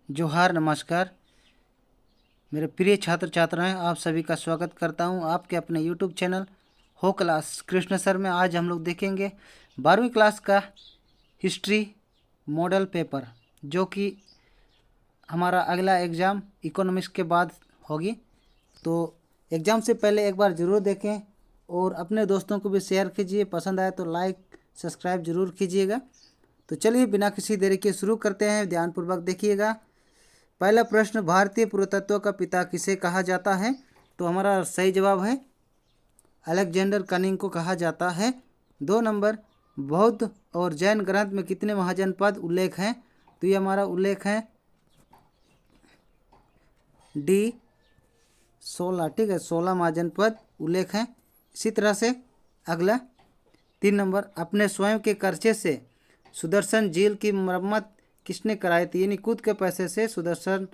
जोहार, नमस्कार मेरे प्रिय छात्र छात्राएं, आप सभी का स्वागत करता हूं आपके अपने YouTube चैनल हो क्लास कृष्ण सर में। आज हम लोग देखेंगे 12वीं क्लास का हिस्ट्री मॉडल पेपर, जो कि हमारा अगला एग्ज़ाम इकोनॉमिक्स के बाद होगी। तो एग्ज़ाम से पहले एक बार ज़रूर देखें और अपने दोस्तों को भी शेयर कीजिए। पसंद आए तो लाइक सब्सक्राइब ज़रूर कीजिएगा। तो चलिए बिना किसी देरी के शुरू करते हैं, ध्यानपूर्वक देखिएगा। पहला प्रश्न, भारतीय पुरातत्व का पिता किसे कहा जाता है? तो हमारा सही जवाब है अलेक्जेंडर कनिंग को कहा जाता है। 2 नंबर, बौद्ध और जैन ग्रंथ में कितने महाजनपद उल्लेख हैं? तो ये हमारा उल्लेख है डी 16, ठीक है, 16 महाजनपद उल्लेख हैं। इसी तरह से अगला 3 नंबर, अपने स्वयं के खर्चे से सुदर्शन झील की मरम्मत किसने कराई थी? यानी खुद के पैसे से सुदर्शन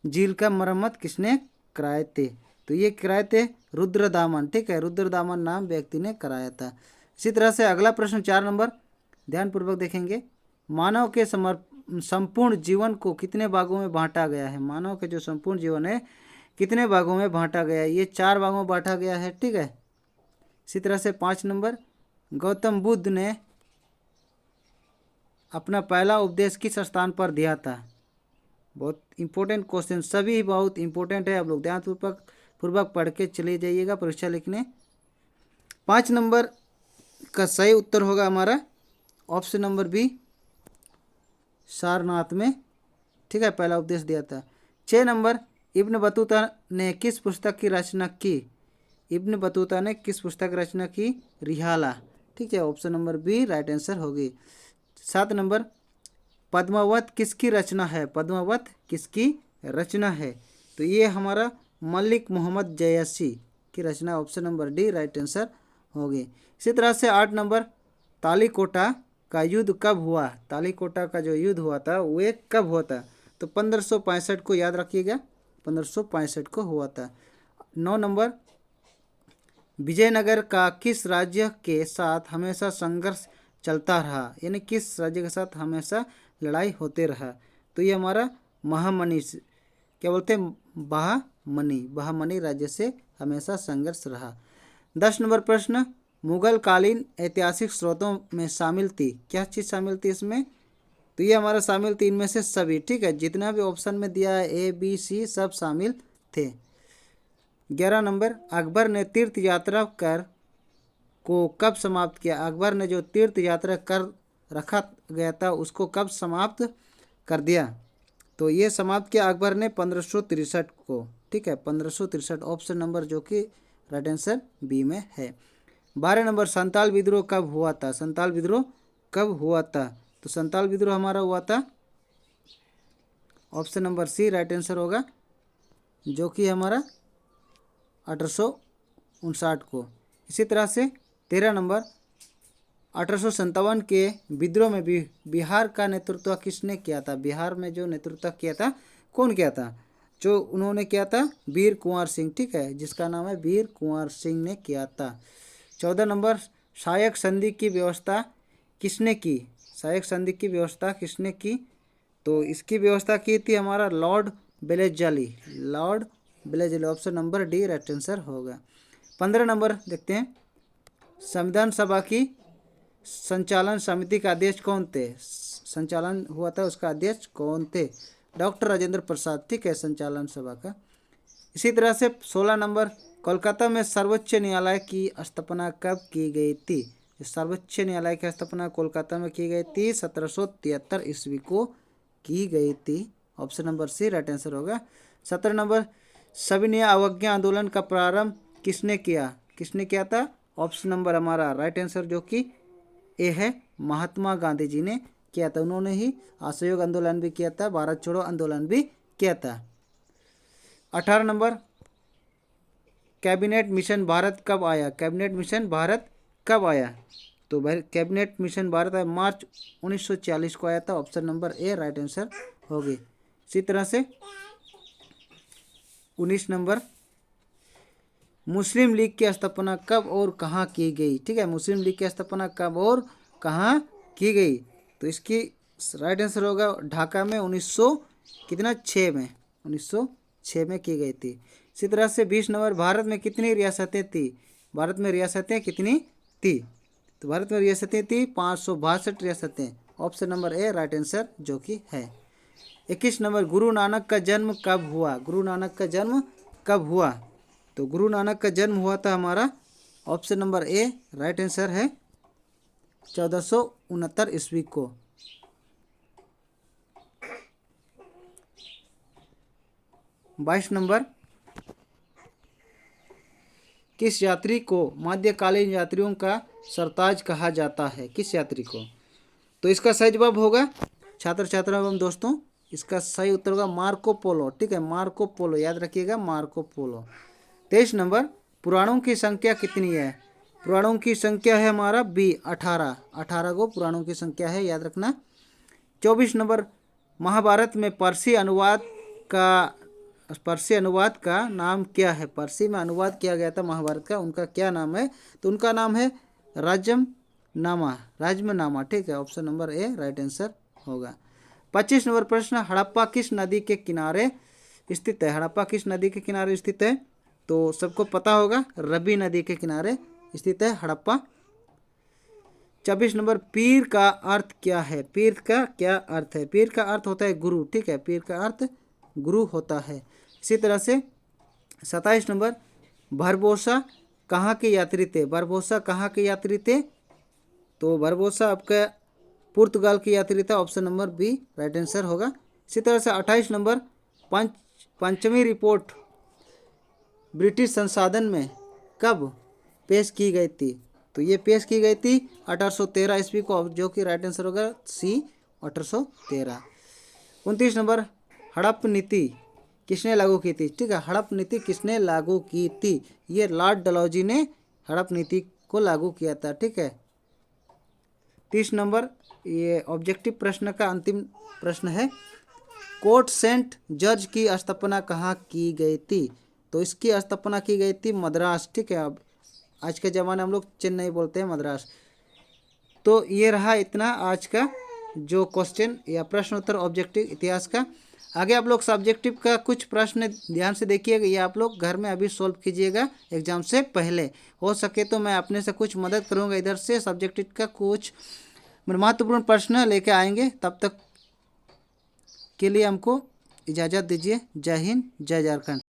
झील का मरम्मत किसने कराए थे? तो ये कराए थे रुद्रदामन, ठीक है, रुद्रदामन नाम व्यक्ति ने कराया था। इसी तरह से अगला प्रश्न 4 नंबर, ध्यानपूर्वक देखेंगे। मानव के संपूर्ण जीवन को कितने भागों में बांटा गया है? मानव के जो संपूर्ण जीवन है कितने भागों में बांटा गया है? ये 4 भागों में बांटा गया है, ठीक है। इसी तरह से 5 नंबर, गौतम बुद्ध ने अपना पहला उपदेश किस स्थान पर दिया था? बहुत इंपॉर्टेंट क्वेश्चन, सभी बहुत इंपॉर्टेंट है। आप लोग ध्यानपूर्वक पढ़ के चले जाइएगा परीक्षा लिखने। 5 नंबर का सही उत्तर होगा हमारा ऑप्शन नंबर बी, सारनाथ में, ठीक है, पहला उपदेश दिया था। 6 नंबर, इब्न बतूता ने किस पुस्तक की रचना की? इब्न बतूता ने किस पुस्तक की रचना की? रिहाला, ठीक है, option number B right answer होगी। 7 नंबर, पद्मावत किसकी रचना है? पद्मावत किसकी रचना है? तो ये हमारा मलिक मोहम्मद जयसी की रचना, option number D right answer होगी। इसी तरह से 8 नंबर, तालीकोटा का युद्ध कब हुआ? तालीकोटा का जो युद्ध हुआ था वो कब हुआ था? तो 1565 को याद रखिएगा, 1565 को हुआ था। 9 नंबर, विजयनगर का किस राज्य के साथ हमेशा संघर्ष चलता रहा? यानी किस राज्य के साथ हमेशा लड़ाई होते रहा? तो ये हमारा महामनी, क्या बोलते हैं, बहामनी राज्य से हमेशा संघर्ष रहा। 10 नंबर प्रश्न, मुगल कालीन ऐतिहासिक स्रोतों में शामिल थी, क्या चीज़ शामिल थी इसमें? तो ये हमारा शामिल थी इनमें से सभी, ठीक है, जितना भी ऑप्शन में दिया है ए बी सी सब शामिल थे। 11 नंबर, अकबर ने तीर्थ यात्रा कर को कब समाप्त किया? अकबर ने जो तीर्थ यात्रा कर रखा गया था उसको कब समाप्त कर दिया? तो ये समाप्त किया अकबर ने 1563 को, ठीक है, 1563, ऑप्शन नंबर जो कि राइट आंसर बी में है। 12 नंबर, संताल विद्रोह कब हुआ था? संताल विद्रोह कब हुआ था? तो संताल विद्रोह हमारा हुआ था option number C right answer होगा, जो कि हमारा 1859 को। इसी तरह से 13 नंबर, 1857 के विद्रोह में भी बिहार का नेतृत्व किसने किया था? बिहार में जो नेतृत्व किया था कौन किया था? जो उन्होंने किया था वीर कुंवर सिंह, ठीक है, जिसका नाम है वीर कुंवर सिंह ने किया था। 14 नंबर, सहायक संधि की व्यवस्था किसने की? सहायक संधि की व्यवस्था किसने की? तो इसकी व्यवस्था की थी हमारा Lord Wellesley, Lord Wellesley, option number D right answer होगा। 15 नंबर देखते हैं, संविधान सभा की संचालन समिति का अध्यक्ष कौन थे? संचालन हुआ था उसका अध्यक्ष कौन थे? डॉक्टर राजेंद्र प्रसाद, ठीक है, संचालन सभा का। इसी तरह से 16 नंबर, कोलकाता में सर्वोच्च न्यायालय की स्थापना कब की गई थी? सर्वोच्च न्यायालय की स्थापना कोलकाता में की गई थी 1773 ईस्वी को की गई थी, option number C right answer होगा। 17 नंबर, सविनय अवज्ञा आंदोलन का प्रारंभ किसने किया? किसने किया था? ऑप्शन नंबर हमारा राइट आंसर जो कि ए है, महात्मा गांधी जी ने किया था। उन्होंने ही असहयोग आंदोलन भी किया था, भारत छोड़ो आंदोलन भी किया था। 18 नंबर, कैबिनेट मिशन भारत कब आया? कैबिनेट मिशन भारत कब आया? तो भाई कैबिनेट मिशन भारत आया मार्च 1940 को आया था, option number A right answer होगी। इसी तरह से 19 नंबर, मुस्लिम लीग की स्थापना कब और कहाँ की गई? ठीक है, मुस्लिम लीग की स्थापना कब और कहाँ की गई? तो इसकी राइट आंसर होगा ढाका में 19 कितना 6 में 1906 में की गई थी। इसी तरह से 20 नंबर, भारत में कितनी रियासतें थी? भारत में रियासतें कितनी थी? तो भारत में रियासतें थी 562 रियासतें। Option number A right answer जो कि है। 21 नंबर, गुरु नानक का जन्म कब हुआ? गुरु नानक का जन्म कब हुआ? तो गुरु नानक का जन्म हुआ था हमारा option number A right answer है 1469 ईस्वी को। 22 नंबर, किस यात्री को मध्यकालीन यात्रियों का सरताज कहा जाता है? किस यात्री को? तो इसका सही जवाब होगा छात्र छात्रा एवं दोस्तों, इसका सही उत्तर होगा मार्को पोलो। ठीक है, मार्को पोलो, याद रखिएगा मार्को पोलो। 23 नंबर, पुराणों की संख्या कितनी है? पुराणों की संख्या है हमारा बी 18 को पुराणों की संख्या है, याद रखना। 24 नंबर, महाभारत में पारसी अनुवाद का नाम क्या है? पारसी में अनुवाद किया गया था महाभारत का, उनका क्या नाम है? तो उनका नाम है राजमनामा। ठीक है, option number A right answer होगा। 25 नंबर प्रश्न, हड़प्पा किस नदी के किनारे स्थित है? हड़प्पा किस नदी के किनारे स्थित है? तो सबको पता होगा रवि नदी के किनारे स्थित है हड़प्पा। 26 नंबर, पीर का अर्थ क्या है? पीर का क्या अर्थ है? पीर का अर्थ होता है गुरु। ठीक है, पीर का अर्थ गुरु होता है। इसी तरह से 27 नंबर, भरबोसा कहाँ के यात्री थे? भरबोसा कहाँ के यात्री थे? तो भरबोसा आपका पुर्तगाल के यात्री था, option number B right answer होगा। इसी तरह से 28 नंबर, पंचमी रिपोर्ट ब्रिटिश संसद में कब पेश की गई थी? तो ये पेश की गई थी 1813 ईस्वी को, जो कि राइट आंसर होगा सी 1813। 29 नंबर, हड़प नीति किसने लागू की थी? ठीक है, हड़प नीति किसने लागू की थी? ये लॉर्ड डलहौजी ने हड़प नीति को लागू किया था। ठीक है। 30 नंबर, ये ऑब्जेक्टिव प्रश्न का अंतिम प्रश्न है, कोर्ट सेंट जज की स्थापना कहाँ की गई थी? तो इसकी स्थापना की गई थी मद्रास। ठीक है, अब आज के ज़माने हम लोग चेन्नई बोलते हैं, मद्रास। तो ये रहा इतना आज का जो क्वेश्चन या प्रश्न उत्तर ऑब्जेक्टिव इतिहास का। आगे आप लोग सब्जेक्टिव का कुछ प्रश्न ध्यान से देखिएगा, ये आप लोग घर में अभी सॉल्व कीजिएगा एग्जाम से पहले। हो सके तो मैं अपने से कुछ मदद करूँगा, इधर से सब्जेक्टिव का कुछ महत्वपूर्ण प्रश्न लेके आएंगे। तब तक के लिए हमको इजाज़त दीजिए। जय हिंद, जय झारखंड।